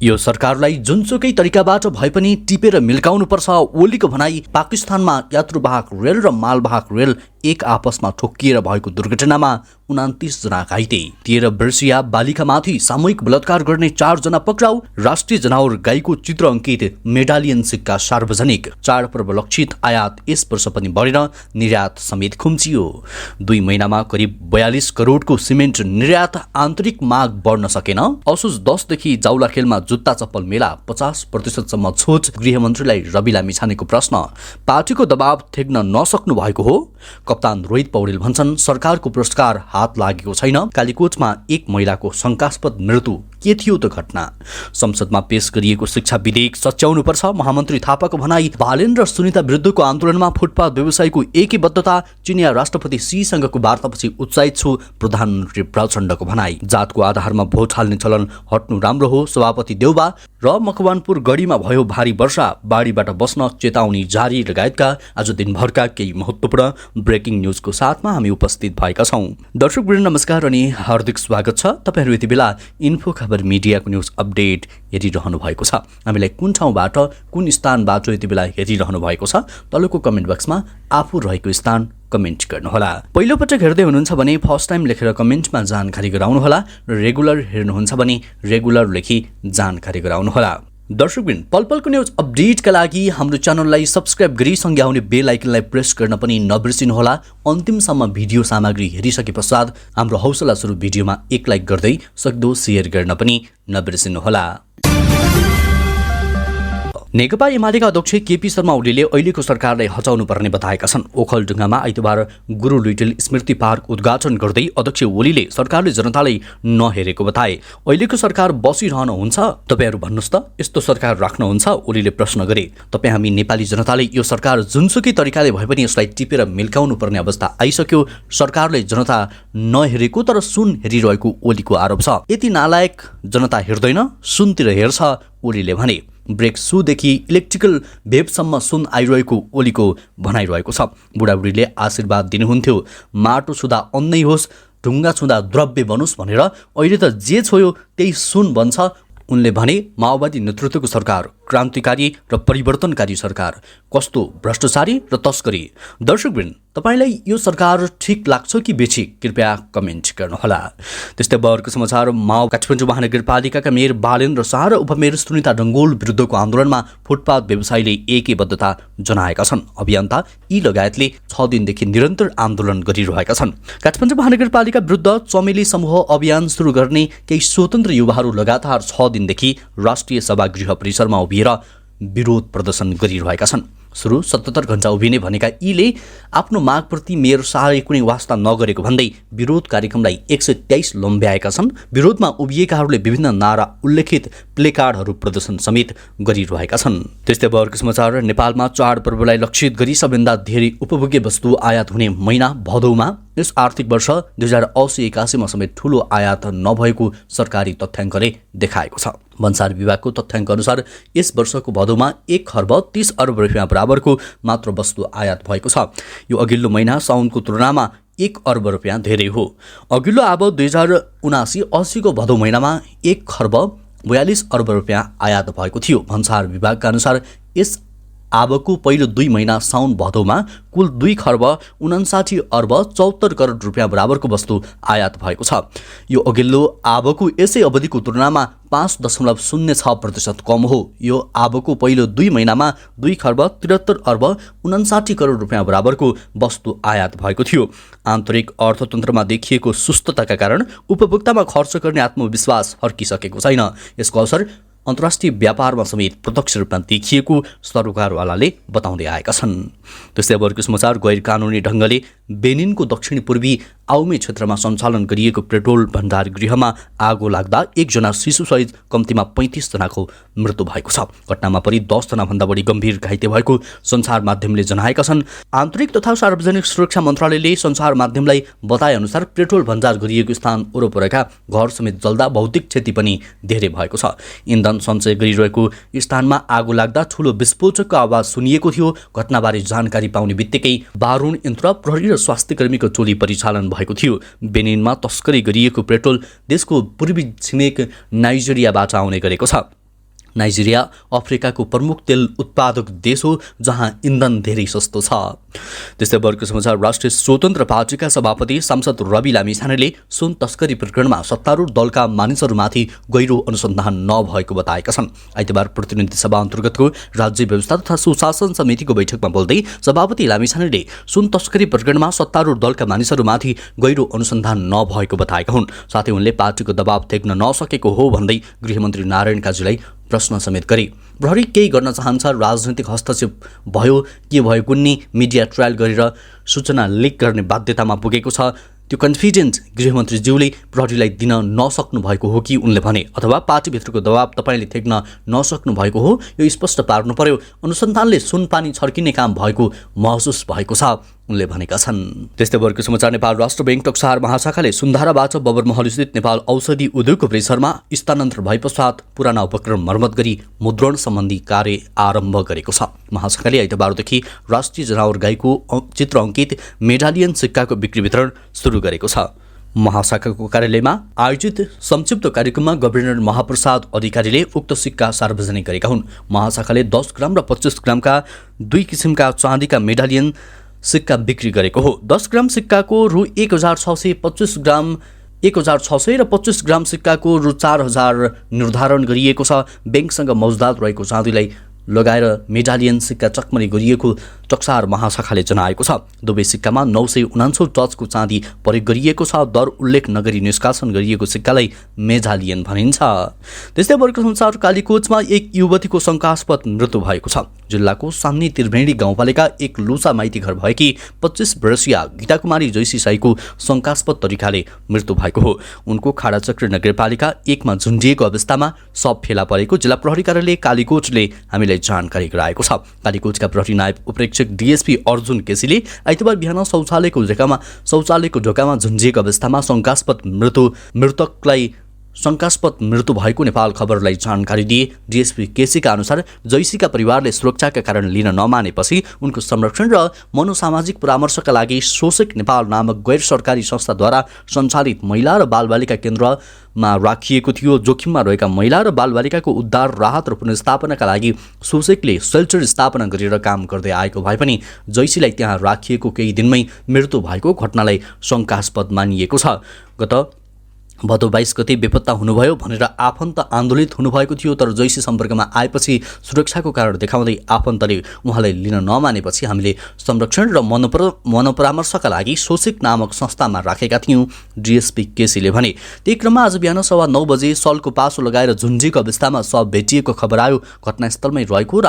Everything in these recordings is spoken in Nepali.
यो सरकारलाई जुनसुकै तरिकाबाट भए पनि टिपेर मिल्काउनुपर्छ। ओलीको भनाई पाकिस्तानमा यात्रुवाहक रेल र मालवाहक रेल एक आपसमा ठोक्किएर भएको दुर्घटनामा 29 जना घाइते। 13 वर्षीय बालिकामाथि सामूहिक बलात्कार गर्ने 4 जना पक्राउ। राष्ट्रिय जनावर गाईको चित्र अङ्कित मेडालियन सिक्का सार्वजनिक। चाडपर्व लक्षित आयात यस वर्ष पनि बढेर निर्यात समेत खुम्चियो। 2 महिनामा करिब 42 करोडको सिमेन्ट निर्यात। आन्तरिक माग बढ्न सकेन। असोज 10 देखि जाउलाखेलमा जुत्ता चप्पल मेला 50% सम्म छुट। गृहमन्त्रीलाई रवि लामिछानेको प्रश्न। पार्टीको दबाव थेग्न नसक्नु भएको हो। कप्तान रोहित पौडेल भन्छन् सरकारको पुरस्कार हात लागेको छैन। कालीकोटमा एक महिलाको शंकास्पद मृत्यु। के थियो त घटना? संसदमा पेश गरिएको शिक्षा विधेयक सच्याउनुपर्छ। महामन्त्री थापाको भनाई। बालेन र सुनिता विरुद्धको आन्दोलनमा फुटपाथ व्यवसायीको एकैबद्धता। चिनिया राष्ट्रपति शीसँगको वार्तापछि उत्साहित छु। प्रधानमन्त्री प्रचण्डको भनाई। जातको आधारमा भोट हाल्ने चलन हट्नु राम्रो हो। सभापति देउबा र मकवानपुर गढीमा भयो भारी वर्षा। बाढीबाट बस्न चेतावनी जारी लगायतका आज दिनभरका केही महत्त्वपूर्ण ब्रेकिङ न्युजको साथमा हामी उपस्थित भएका छौं। दर्शकवृन्द नमस्कार अनि हार्दिक स्वागत छ। तपाईहरु यति बेला इन्फो खबर मिडियाको न्युज अपडेट हेरिरहनु भएको छ। हामीलाई कुन ठाउँबाट कुन स्थानबाट यति बेला हेरिरहनु भएको छ तलको कमेन्ट बक्समा आफू रहेको स्थान कमेन्ट गर्नुहोला। पहिलो पटक हेर्दै हुनुहुन्छ भने फर्स्ट टाइम लेखेर कमेन्टमा जानकारी गराउनुहोला र रेगुलर हेर्नुहुन्छ भने रेगुलर लेखी जानकारी गराउनुहोला। दर्शकवृन्द पलपलको न्युज अपडेटका लागि हाम्रो च्यानललाई सब्स्क्राइब गरी सँगै आउने बेल आइकनलाई प्रेस गर्न पनि नबिर्सिनुहोला। अन्तिमसम्म भिडियो सामग्री हेरिसके पश्चात हाम्रो हौसला सुरु भिडियोमा एक लाइक गर्दै सक्दो शेयर गर्न पनि नबिर्सिनुहोला। नेकपा एमालेका अध्यक्ष केपी शर्मा ओलीले अहिलेको सरकारलाई हटाउनु पर्ने बताएका छन्। ओखलढुङ्गामा आइतबार गुरु लुइटेल स्मृति पार्क उद्घाटन गर्दै अध्यक्ष ओलीले सरकारले जनतालाई नहेरेको बताए। अहिलेको सरकार बसिरहनुहुन्छ तपाईहरु भन्नुस् त यस्तो सरकार राख्नुहुन्छ? ओलीले प्रश्न गरे। तपाई हामी नेपाली जनताले यो सरकार जुनसुकै तरिकाले भए पनि यसलाई टिपेर मिल्काउनु पर्ने अवस्था आइसक्यो। सरकारले जनता नहेरेको तर सुन हेरिरहेको ओलीको आरोप छ। यति नालायक जनता हेर्दैन सुनतिर हेर्छ ओलीले भने। ब्रेक सुदेखि इलेक्ट्रिकल भेपसम्म सुन आइरहेको ओलीको भनाइरहेको छ। बुढाबुढीले आशीर्वाद दिनुहुन्थ्यो माटो छुँदा अन्नै होस् ढुङ्गा छुँदा द्रव्य बनोस् भनेर। अहिले त जे छोयो त्यही सुन बन्छ। उनले भने माओवादी नेतृत्वको सरकार क्रान्तिकारी र परिवर्तनकारी सरकार। कस्तो भ्रष्टाचारी र तस्करी। दर्शकवृन्द तपाईलाई यो सरकार ठीक लाग्छ कि बेची? कृपया कमेन्ट गर्नुहोला। त्यस्तै बर्को समाचार। माओ काठमाडौँ महानगरपालिकाका मेयर बालेन र शाह र उपमेयर सुनिता डङ्गोल विरुद्धको आन्दोलनमा फुटपाथ व्यवसायीले एकैबद्धता जनाएका छन्। अभियन्ता यी लगायतले 6 दिनदेखि निरन्तर आन्दोलन गरिरहेका छन्। काठमाडौँ महानगरपालिका विरुद्ध चमेली समूह अभियान सुरु गर्ने केही स्वतन्त्र युवाहरू लगातार 6 दिनदेखि राष्ट्रिय सभागृह परिसरमा उभिएर विरोध प्रदर्शन गरिरहेका छन्। सुरु 77 घण्टा उभिने भनेका यीले आफ्नो मागप्रति मेयर शाहले कुनै वास्ता नगरेको भन्दै विरोध कार्यक्रमलाई 123 लम्ब्याएका छन्। विरोधमा उभिएकाहरूले विभिन्न नारा उल्लेखित प्लेकार्डहरू प्रदर्शन समेत गरिरहेका छन्। त्यस्तै बर्को समाचार। नेपालमा चाडपर्वलाई लक्षित गरी सबैभन्दा धेरै उपभोग्य वस्तु आयात हुने महिना भदौमा। यस आर्थिक वर्ष 2080-81 मा समेत ठूलो आयात नभएको सरकारी तथ्याङ्कले देखाएको छ। भन्सार विभागको तथ्याङ्क अनुसार यस वर्षको भदौमा 1 खर्ब 30 अर्ब रुपियाँ बराबरको मात्र वस्तु आयात भएको छ। यो अघिल्लो महिना साउनको तुलनामा 1 अर्ब रुपियाँ धेरै हो। अघिल्लो अब 2079-80 को भदौ महिनामा 1 खर्ब 42 अर्ब रुपियाँ आयात भएको थियो। भन्सार विभागका अनुसार यस आबको पहिलो 2 महिना साउन भदौमा कुल 2 खर्ब 59 अर्ब 74 करोड रुपियाँ बराबरको वस्तु आयात भएको छ। यो अघिल्लो आबको यसै अवधिको तुलनामा 5.06% कम हो। यो आबको पहिलो 2 महिनामा 2 खर्ब 73 अर्ब 59 करोड रुपियाँ बराबरको वस्तु आयात भएको थियो। आन्तरिक अर्थतन्त्रमा देखिएको सुस्तताका कारण उपभोक्तामा खर्च गर्ने आत्मविश्वास हर्किसकेको छैन। यसको असर अन्तर्राष्ट्रिय व्यापारमा समेत प्रत्यक्ष रूपमा देखिएको सरकारवालाले बताउँदै आएका छन्। त्यस्तै अर्को समाचार। गैर कानुनी ढङ्गले बेनिनको दक्षिणी पूर्वी आउमे क्षेत्रमा सञ्चालन गरिएको पेट्रोल भण्डार गृहमा आगो लाग्दा 1 जना शिशुसहित कम्तीमा 35 जनाको मृत्यु भएको छ। घटनामा परि 10 जना भन्दा बढी गम्भीर घाइते भएको सञ्चार माध्यमले जनाएका छन्। आन्तरिक तथा सार्वजनिक सुरक्षा मन्त्रालयले सञ्चार माध्यमलाई बताए अनुसार पेट्रोल भण्डार गरिएको स्थान वरपरका घर समेत जल्दा भौतिक क्षति पनि धेरै भएको छ। इन्धन सञ्चय गरिरहेको स्थानमा आगो लाग्दा ठूलो विस्फोटकको आवाज सुनिएको थियो। घटनाबारे जानकारी पाउने बित्तिकै बारुण यन्त्र प्रहरी र स्वास्थ्यकर्मीको टोली परिचालन भएको थियो। बेनिनमा तस्करी गरिएको पेट्रोल देशको पूर्वी छिमेक नाइजेरियाबाट आउने गरेको छ। नाइजेरिया अफ्रिकाको प्रमुख तेल उत्पादक देश हो जहाँ इन्धन धेरै सस्तो छ। त्यस्तै वर्गको समाचार राष्ट्रिय स्वतन्त्र पार्टीका सभापति सांसद रवि लामिछानेले सुन तस्करी प्रकरणमा सत्तारूढ दलका मानिसहरूमाथि गहिरो अनुसन्धान नभएको बताएका छन्। आइतबार प्रतिनिधि सभा अन्तर्गतको राज्य व्यवस्था तथा सुशासन समितिको बैठकमा बोल्दै सभापति लामिछानेले सुन तस्करी प्रकरणमा सत्तारूढ दलका मानिसहरूमाथि गहिरो अनुसन्धान नभएको बताएका हुन्। साथै उनले पार्टीको दबाव टेक्न नसकेको हो भन्दै गृहमन्त्री नारायण काजीलाई प्रश्न समेत गरे। प्रहरी केही गर्न चाहन्छ, राजनैतिक हस्तक्षेप भयो के भयो कुन्नी मिडिया ट्रायल गरेर सूचना लिक गर्ने बाध्यतामा पुगेको छ। त्यो कन्फिडेन्स गृहमन्त्रीज्यूले प्रहरीलाई दिन नसक्नु भएको हो कि उनले भने, अथवा पार्टीभित्रको दबाव तपाईँले थेक्न नसक्नु भएको हो, यो स्पष्ट पार्नु पर्यो। अनुसन्धानले सुनपानी छर्किने काम भएको महसुस भएको छ उनले भनेका छन्। त्यस्तै वर्गको समाचार नेपाल राष्ट्र बैंक टक्सार महाशाखाले सुन्धाराबाट बबरमहल स्थित नेपाल औषधि उद्योगको परिसरमा स्थानान्तरण भए पश्चात पुराना उपकरण मर्मत गरी मुद्रण सम्बन्धी कार्य आरम्भ गरेको छ। महाशाखाले आइतबारदेखि राष्ट्रिय जनावर गाईको चित्र अङ्कित मेडालियन सिक्काको बिक्री वितरण सुरु गरेको छ। महाशाखाको कार्यालयमा आयोजित संक्षिप्त कार्यक्रममा गभर्नर महाप्रसाद अधिकारीले उक्त सिक्का सार्वजनिक गरेका हुन्। महाशाखाले 10 ग्राम र 25 ग्रामका दुई किसिमका चाँदीका मेडालियन सिक्का बिक्री गरेको हो। 10 ग्राम सिक्काको रु 1600, 25 ग्राम 1600 र 25 ग्राम सिक्काको रु 4000 निर्धारण गरिएको छ। बैंकसँग मौजुदात रहेको चाँदीलाई लगाएर मेडालियन सिक्का चकमरी गरिएको टक्सार महाशाखाले जनाएको छ। दुवै सिक्कामा 949 टचको चाँदी प्रयोग गरिएको छ। दर उल्लेख नगरी निष्कासन गरिएको सिक्कालाई मेडालियन भनिन्छ। त्यस्तै वर्गको अनुसार कालीकोटमा एक युवतीको शङ्कास्पद मृत्यु भएको छ। जिल्लाको सामनी त्रिवेणी गाउँपालिका एक लुसा माइती घर भएकी 25 वर्षीय गीता कुमारी जैसी साईको शङ्कास्पद तरिकाले मृत्यु भएको हो। उनको खाडाचक्र नगरपालिका 1 मा झुन्डिएको अवस्थामा शव फेला परेको जिल्ला प्रहरी कार्यालय कालीकोटले हामीलाई जानकारी गराएको छ। कालीकोटका प्रहरी नायब उपरीक्षक डीएसपी अर्जुन केसीले आइतबार बिहान शौचालयको ढोकामा झुन्जिएको अवस्थामा शङ्कास्पद मृत्यु भएको नेपाल खबरलाई जानकारी दिए। डीएसपी केसीका अनुसार जैसीका परिवारले सुरक्षाका कारण लिन नमानेपछि उनको संरक्षण र मनोसामाजिक परामर्शका लागि सोसेक नेपाल नामक गैर सरकारी संस्थाद्वारा सञ्चालित महिला र बालबालिका केन्द्रमा राखिएको थियो। जोखिममा रहेका महिला र बालबालिकाको उद्धार, राहत र पुनर्स्थापनाका लागि सोसेकले सेल्टर स्थापना गरेर काम गर्दै आएको भए पनि जैसीलाई त्यहाँ राखिएको केही दिनमै मृत्यु भएको घटनालाई शङ्कास्पद मानिएको छ। गत भदौ 22 गते बेपत्ता हुनुभयो भनेर आफन्त आन्दोलित हुनुभएको थियो, तर जैसी सम्पर्कमा आएपछि सुरक्षाको कारण देखाउँदै आफन्तले उहाँलाई लिन नमानेपछि हामीले संरक्षण र मनोपरामर्शका लागि सोसेक नामक संस्थामा राखेका थियौँ, डीएसपी केसीले भने। त्यही क्रममा आज बिहान 9:15 बजे सलको पासो लगाएर झुन्जिएको अवस्थामा शव भेटिएको खबर आयो। घटनास्थलमै रहेको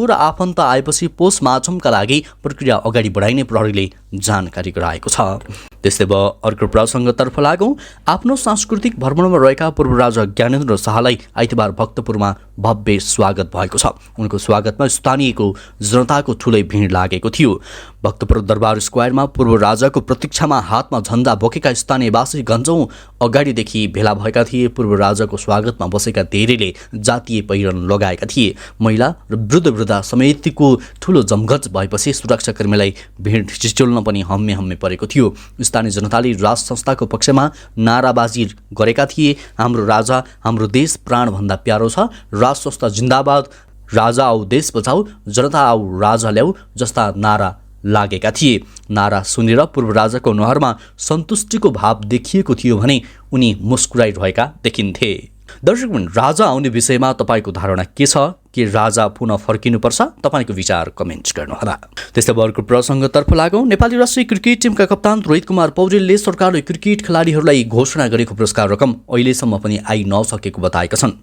र आफन्त आएपछि पोस्टमार्टमका लागि प्रक्रिया अगाडि बढाइने प्रहरीले जानकारी गराएको छ। त्यस्तै अर्को प्रसङ्गतर्फ लागौँ। आफ्नो सांस्कृतिक भ्रमणमा रहेका पूर्व राजा ज्ञानेन्द्र शाहलाई आइतबार भक्तपुरमा भव्य स्वागत भएको छ। उनको स्वागतमा स्थानीयको जनताको ठुलै भिड लागेको थियो। भक्तपुर दरबार स्क्वायरमा पूर्व राजाको प्रतीक्षामा हातमा झण्डा बोकेका स्थानीयवासी घन्टौँ अगाडिदेखि भेला भएका थिए। पूर्व राजाको स्वागतमा बसेका धेरैले जातीय पहिरन लगाएका थिए। महिला र वृद्ध समेतको ठुलो जमघट भएपछि सुरक्षाकर्मीलाई भिड छिचोल्न पनि हम्मे परेको थियो। स्थानीय जनताले राज संस्थाको पक्षमा नाराबाजी गरेका थिए। हाम्रो राजा, हाम्रो देश प्राणभन्दा प्यारो छ, राज संस्था जिन्दाबाद, राजा आऊ देश बचाऊ, जनता आऊ राजा ल्याऊ जस्ता नारा लागेका थिए। नारा सुनेर पूर्व राजाको अनुहारमा सन्तुष्टिको भाव देखिएको थियो भने उनी मुस्कुराइरहेका देखिन्थे। दर्शकगण, राजा आउने विषयमा तपाईँको धारणा के छ? के राजा पुनः फर्किनुपर्छ? तपाईँको विचार कमेन्ट गर्नुहोला। त्यस्तै अर्को प्रसङ्गतर्फ लागौँ। नेपाली राष्ट्रिय क्रिकेट टिमका कप्तान रोहित कुमार पौडेलले सरकारले क्रिकेट खेलाडीहरूलाई घोषणा गरेको पुरस्कार रकम अहिलेसम्म पनि आइ नसकेको बताएका छन्।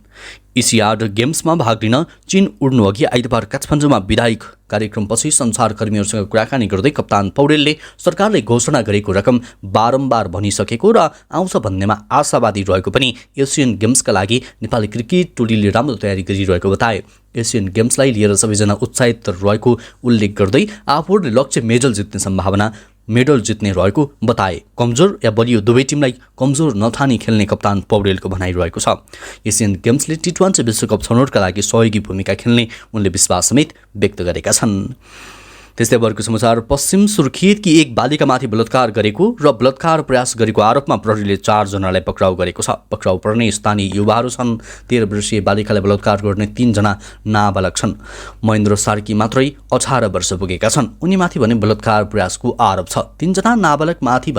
एसियाड गेम्समा भाग लिन चीन उड्नु अघि आइतबार काठमाडौँमा विधायक कार्यक्रमपछि सञ्चारकर्मीहरूसँग कुराकानी गर्दै कप्तान पौडेलले सरकारले घोषणा गरेको रकम बारम्बार भनिसकेको र आउँछ भन्नेमा आशावादी रहेको पनि एसियन गेम्सका लागि नेपाली क्रिकेट टोलीले राम्रो तयारी गरिरहेको बताए। एसियन गेम्सलाई लिएर सबैजना उत्साहित रहेको उल्लेख गर्दै आफूहरूले लक्ष्य मेडल जित्ने रहेको बताए। कमजोर या बलियो दुवै टिमलाई कमजोर नठानी खेल्ने कप्तान पौडेलको भनाइरहेको छ। एसियन गेम्सले T20 विश्वकप छनौटका लागि सहयोगी भूमिका खेल्ने उनले विश्वास समेत व्यक्त गरेका छन्। त्यस्तै वर्गको समाचार पश्चिम सुर्खेतकी एक बालिकामाथि बलात्कार गरेको र बलात्कार प्रयास गरेको आरोपमा प्रहरीले 4 जनालाई पक्राउ गरेको छ। पक्राउ पर्ने स्थानीय युवाहरू छन्। 13 वर्षीय बालिकालाई बलात्कार गर्ने 3 जना नाबालक छन्। महेन्द्र सार्की मात्रै 18 वर्ष पुगेका छन्। उनीमाथि भने बलात्कार प्रयासको आरोप छ। 3 जना नाबालकमाथि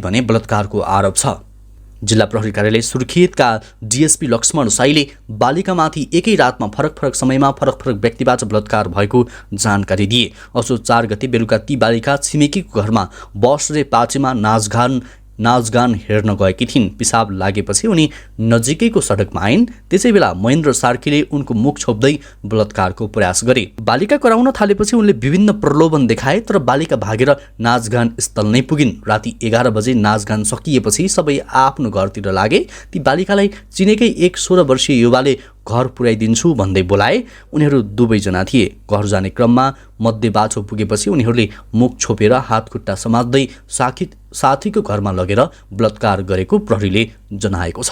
भने बलात्कारको आरोप छ। जिल्ला प्रहरी कार्यालय सुर्खेतका डीएसपी लक्ष्मण साईले बालिकामाथि एकै रातमा फरक समयमा फरक व्यक्तिबाट बलात्कार भएको जानकारी दिए। असोज 4 गते बेलुका ती बालिका छिमेकीको घरमा बसले पाचेमा नाचगान हेर्न गएकी थिइन्। पिसाब लागेपछि उनी नजिकैको सडकमा आइन्। त्यसै बेला महेन्द्र सार्कीले उनको मुख छोप्दै बलात्कारको प्रयास गरे। बालिका कराउन थालेपछि उनले विभिन्न प्रलोभन देखाए, तर बालिका भागेर नाचगान स्थल नै पुगिन्। राति 11 बजे नाचगान सकिएपछि सबै आफ्नो घरतिर लागे। ती बालिकालाई चिनेकै एक 16 वर्षीय युवाले घर पुर्याइदिन्छु भन्दै बोलाए। उनीहरू दुवैजना थिए। घर जाने क्रममा मध्य बाछो पुगेपछि उनीहरूले मुख छोपेर हातखुट्टा समात्दै साथीको घरमा लगेर बलात्कार गरेको प्रहरीले जनाएको छ।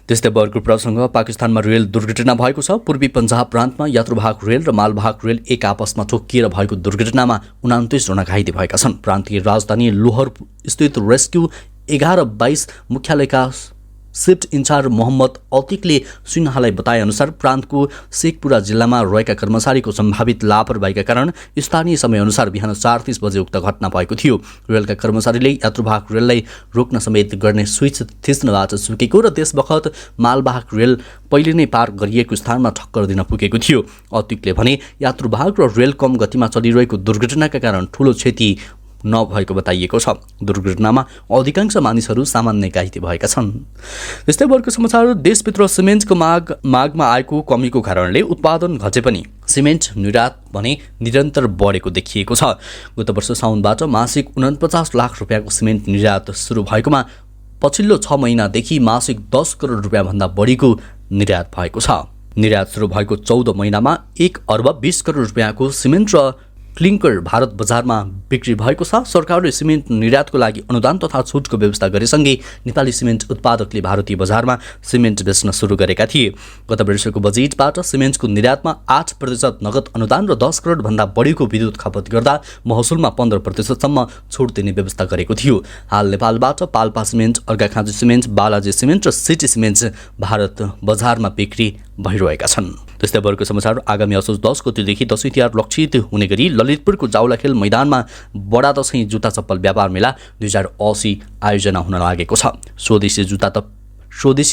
त्यस्तै अर्को प्रसङ्ग पाकिस्तानमा रेल दुर्घटना भएको छ। पूर्वी पन्जाब प्रान्तमा यात्रुवाहक रेल र मालवाहक रेल एक आपसमा ठोकिएर भएको दुर्घटनामा 29 जना घाइते भएका छन्। प्रान्तीय राजधानी लोहर स्थित रेस्क्यु 1122 मुख्यालयका शिफ्ट इन्चार्ज मोहम्मद अतिकले सिन्हालाई बताएअनुसार प्रान्तको शेखपुरा जिल्लामा रहेका कर्मचारीको सम्भावित लापरवाहीका कारण स्थानीय समयअनुसार बिहान 4:30 बजे उक्त घटना भएको थियो। रेलका कर्मचारीले यात्रुवाहक रेललाई रोक्न समेत गर्ने स्विच थिच्नबाट चुकेको र त्यसबखत मालवाहक रेल पहिले नै पार गरिएको स्थानमा ठक्कर दिन पुगेको थियो। अतिकले भने यात्रुवाहक र रेल कम गतिमा चलिरहेको दुर्घटनाका कारण ठूलो क्षति नभएको बताइएको छ। दुर्घटनामा अधिकांश मानिसहरू सामान्य घाइते भएका छन्। त्यस्तै अर्को समाचार देशभित्र सिमेन्टको मागमा आएको कमीको कारणले उत्पादन घटे पनि सिमेन्ट निर्यात भने निरन्तर बढेको देखिएको छ। गत वर्ष साउनबाट मासिक 49 लाख रुपियाँको सिमेन्ट निर्यात सुरु भएकोमा पछिल्लो 6 महिनादेखि मासिक 10 करोड रुपियाँभन्दा बढीको निर्यात भएको छ। निर्यात सुरु भएको 14 महिनामा 1 अर्ब 20 करोड रुपियाँको सिमेन्ट र क्लिङ्कर भारत बजारमा बिक्री भएको छ। सरकारले सिमेन्ट निर्यातको लागि अनुदान तथा छुटको व्यवस्था गरेसँगै नेपाली सिमेन्ट उत्पादकले भारतीय बजारमा सिमेन्ट बेच्न सुरु गरेका थिए। गत वर्षको बजेटबाट सिमेन्टको निर्यातमा 8% नगद अनुदान र 10 करोड भन्दा बढीको विद्युत खपत गर्दा महसुलमा 15% सम्म छुट दिने व्यवस्था गरेको थियो। हाल नेपालबाट Palpa cement, Arghakhanchi cement, Balaji cement र सिटी सिमेन्ट भारत बजारमा बिक्री भइरहेका छन्। त्यस्तै अर्को समाचार आगामी असोज 10 गतेदेखि दशैं तिहार लक्षित हुने गरी ललितपुरको जाउलाखेल मैदानमा बडा दशैं जुत्ता चप्पल व्यापार मेला 2080 आयोजना हुन लागेको छ। स्वदेशी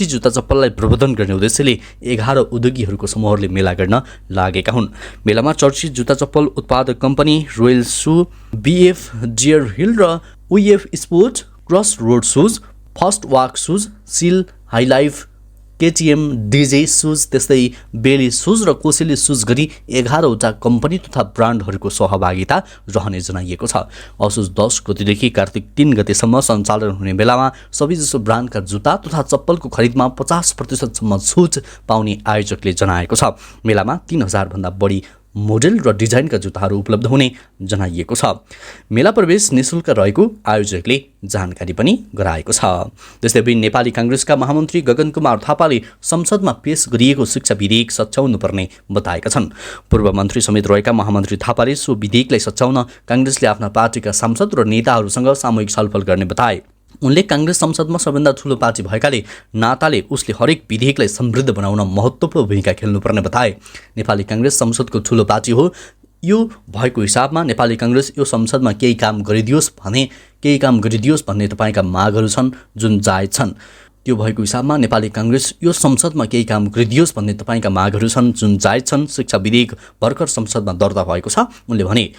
जुत्ता चप्पललाई प्रवर्धन गर्ने उद्देश्यले 11 उद्योगीहरूको समूहहरूले मेला गर्न लागेका हुन्। मेलामा चर्चित जुत्ता चप्पल उत्पादक company Royal Shoe, BF Deer Hill र उएफ Sport, Cross Road Shoes, First Walk Shoes, सिल, हाइलाइफ, केटीएम, डिजे सुज, त्यस्तै बेली सुज र कोसेली सुज गरी 11वटा कम्पनी तथा ब्रान्डहरूको सहभागिता रहने जनाइएको छ। असोज 10 गतेदेखि कार्तिक 3 गतेसम्म सञ्चालन हुने बेलामा सबैजसो ब्रान्डका जुत्ता तथा चप्पलको खरिदमा 50% सम्म छुट पाउने आयोजकले जनाएको छ। मेलामा 3000 भन्दा बढी मोडेल र डिजाइनका जुत्ताहरू उपलब्ध हुने जनाइएको छ। मेला प्रवेश निःशुल्क रहेको आयोजकले जानकारी पनि गराएको छ। त्यस्तै नेपाली कांग्रेसका महामन्त्री गगन कुमार थापाले संसदमा पेश गरिएको शिक्षा विधेयक सच्याउनु पर्ने बताएका छन्। पूर्व मन्त्री समेत रहेका महामन्त्री थापाले सो विधेयकलाई सच्याउन कांग्रेसले आफ्ना पार्टीका सांसद र नेताहरूसँग सामूहिक छलफल गर्ने बताए। उनले कांग्रेस संसदमा सबैभन्दा ठूलो पार्टी भएकाले नाताले उसले हरेक विधेयकलाई समृद्ध बनाउन महत्त्वपूर्ण भूमिका खेल्नुपर्ने बताए। नेपाली कांग्रेस संसदको ठूलो पार्टी हो। यो भएको हिसाबमा नेपाली कांग्रेस यो संसदमा केही काम गरिदियोस् भन्ने तपाईका मागहरू छन् जुन जायज छन्। त्यो भएको हिसाबमा नेपाली कांग्रेस यो संसदमा केही काम गरिदियोस् भन्ने तपाईका मागहरू छन् जुन जायज छन्। शिक्षा विधेयक भर्खर संसदमा दर्ता भएको छ। उनले भने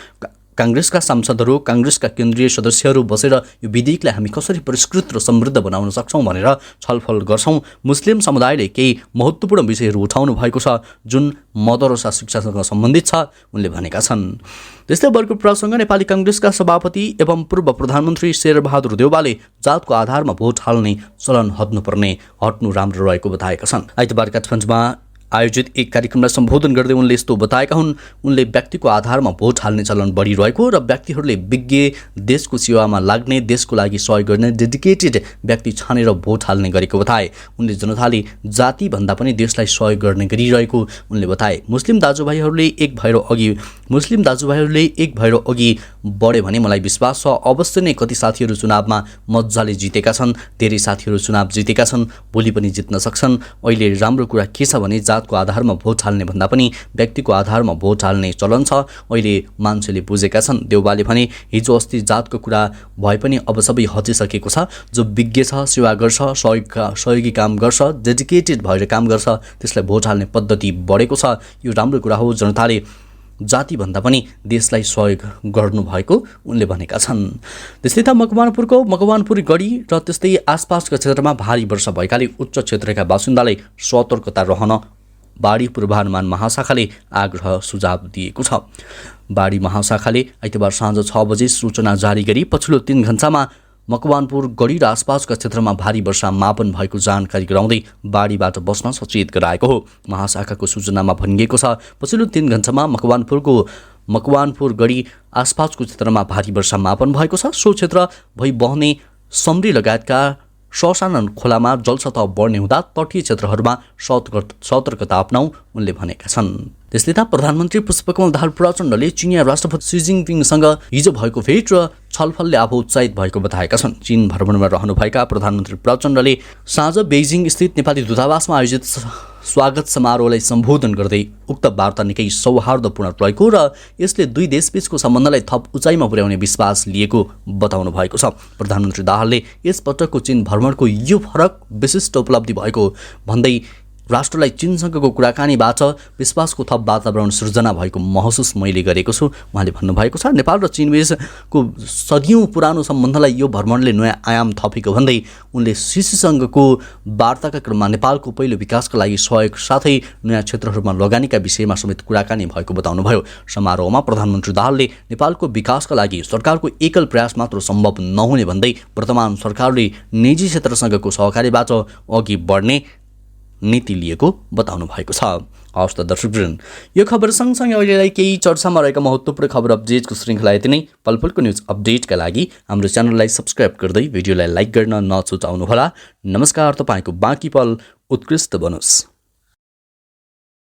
कांग्रेसका सांसदहरू, कांग्रेसका केन्द्रीय सदस्यहरू बसेर यो विधेयकलाई हामी कसरी परिष्कृत र समृद्ध बनाउन सक्छौं भनेर छलफल गर्छौं। मुस्लिम समुदायले केही महत्त्वपूर्ण विषयहरू उठाउनु भएको छ जुन मदरसा शिक्षासँग सम्बन्धित छ, उनले भनेका छन्। त्यस्तै अर्को प्रसङ्ग नेपाली कांग्रेसका सभापति एवं पूर्व प्रधानमन्त्री शेरबहादुर देउवाले जातको आधारमा भोट हाल्ने चलन हट्नु राम्रो रहेको बताएका छन्। आइतबार काठमाडौँमा आयोजित एक कार्यक्रमलाई सम्बोधन गर्दै उनले यस्तो बताएका हुन्। उनले व्यक्तिको आधारमा भोट हाल्ने चलन बढिरहेको र व्यक्तिहरूले विज्ञ, देशको सेवामा लाग्ने, देशको लागि सहयोग गर्ने डेडिकेटेड व्यक्ति छानेर भोट हाल्ने गरेको बताए। उनले जनताले जातिभन्दा पनि देशलाई सहयोग गर्ने गरिरहेको उनले बताए। मुस्लिम दाजुभाइहरूले एक भएर अघि बढ्यो भने मलाई विश्वास छ अवश्य नै कति साथीहरू चुनावमा मजाले जितेका छन्, धेरै साथीहरू चुनाव जितेका छन्, भोलि पनि जित्न सक्छन्। अहिले राम्रो कुरा के छ भने जातको आधारमा भोट हाल्ने भन्दा पनि व्यक्तिको आधारमा भोट हाल्ने चलन छ, अहिले मान्छेले बुझेका छन्। देउबाले भने हिजो अस्ति जातको कुरा भए पनि अब सबै हटिसकेको छ। जो विज्ञ छ, सेवा गर्छ, सहयोगी काम गर्छ, डेडिकेटेड भएर काम गर्छ, त्यसलाई भोट हाल्ने पद्धति बढेको छ। यो राम्रो कुरा हो। जनताले जातिभन्दा पनि देशलाई सहयोग गर्नुभएको उनले भनेका छन्। त्यस्तै त मकवानपुर गढी र त्यस्तै आसपासका क्षेत्रमा भारी वर्षा भएकाले उच्च क्षेत्रका बासिन्दालाई सतर्कता रहन बाढी पूर्वानुमान महाशाखाले आग्रह सुझाव दिएको छ। बाढी महाशाखाले आइतबार साँझ 6 बजे सूचना जारी गरी पछिल्लो 3 घण्टामा मकवानपुर गढी र आसपासका क्षेत्रमा भारी वर्षा मापन भएको जानकारी गराउँदै बाढीबाट बस्न सचेत गराएको हो। महाशाखाको सूचनामा भनिएको छ पछिल्लो 3 घण्टामा मकवानपुर गढी आसपासको क्षेत्रमा भारी वर्षा मापन भएको छ। सो क्षेत्र भई बहने समरी लगायतका ससाना खोलामा जलसतह बढ्ने हुँदा तटीय क्षेत्रहरूमा सतर्कता अपनाऊ उनले भनेका छन्। त्यसले त प्रधानमन्त्री पुष्पकमल दाहाल प्रचण्डले चिनिया राष्ट्रपति सी जिनपिङसँग हिजो भएको भेट र छलफलले आफू उत्साहित भएको बताएका छन्। चीन भ्रमणमा रहनुभएका प्रधानमन्त्री प्रचण्डले साँझ बेइजिङ स्थित नेपाली दूतावासमा आयोजित स्वागत समारोहलाई सम्बोधन गर्दै उक्त वार्ता निकै सौहार्दपूर्ण रहेको र यसले दुई देशबीचको सम्बन्धलाई थप उचाइमा पुर्याउने विश्वास लिएको बताउनु भएको छ। प्रधानमन्त्री दाहालले यसपटकको चीन भ्रमणको यो फरक विशिष्ट उपलब्धि भएको भन्दै राष्ट्रलाई चीनसँगको कुराकानीबाट विश्वासको थप वातावरण सृजना भएको महसुस मैले गरेको छु उहाँले भन्नुभएको छ। नेपाल र चीनबीचको सदियौं पुरानो सम्बन्धलाई यो भ्रमणले नयाँ आयाम थपेको भन्दै उनले सीसीसँगको वार्ताका क्रममा नेपालको पहिलो विकासका लागि सहयोग साथै नयाँ क्षेत्रहरूमा लगानीका विषयमा समेत कुराकानी भएको बताउनुभयो। समारोहमा प्रधानमन्त्री दाहालले नेपालको विकासका लागि सरकारको एकल प्रयास मात्र सम्भव नहुने भन्दै वर्तमान सरकारले निजी क्षेत्रसँगको सहकारीबाट अघि बढ्ने नीति लिएको बताउनु भएको छ। हवस् त दर्शकवृन्द, यो खबर सँगसँगै अहिलेलाई केही चर्चामा रहेका महत्त्वपूर्ण खबर अपडेटको श्रृङ्खला यति नै। पलपलको न्युज अपडेटका लागि हाम्रो च्यानललाई सब्स्क्राइब गर्दै भिडियोलाई लाइक गर्न नछुटाउनुहोला। नमस्कार। तपाईँको बाँकी पल उत्कृष्ट बनोस्।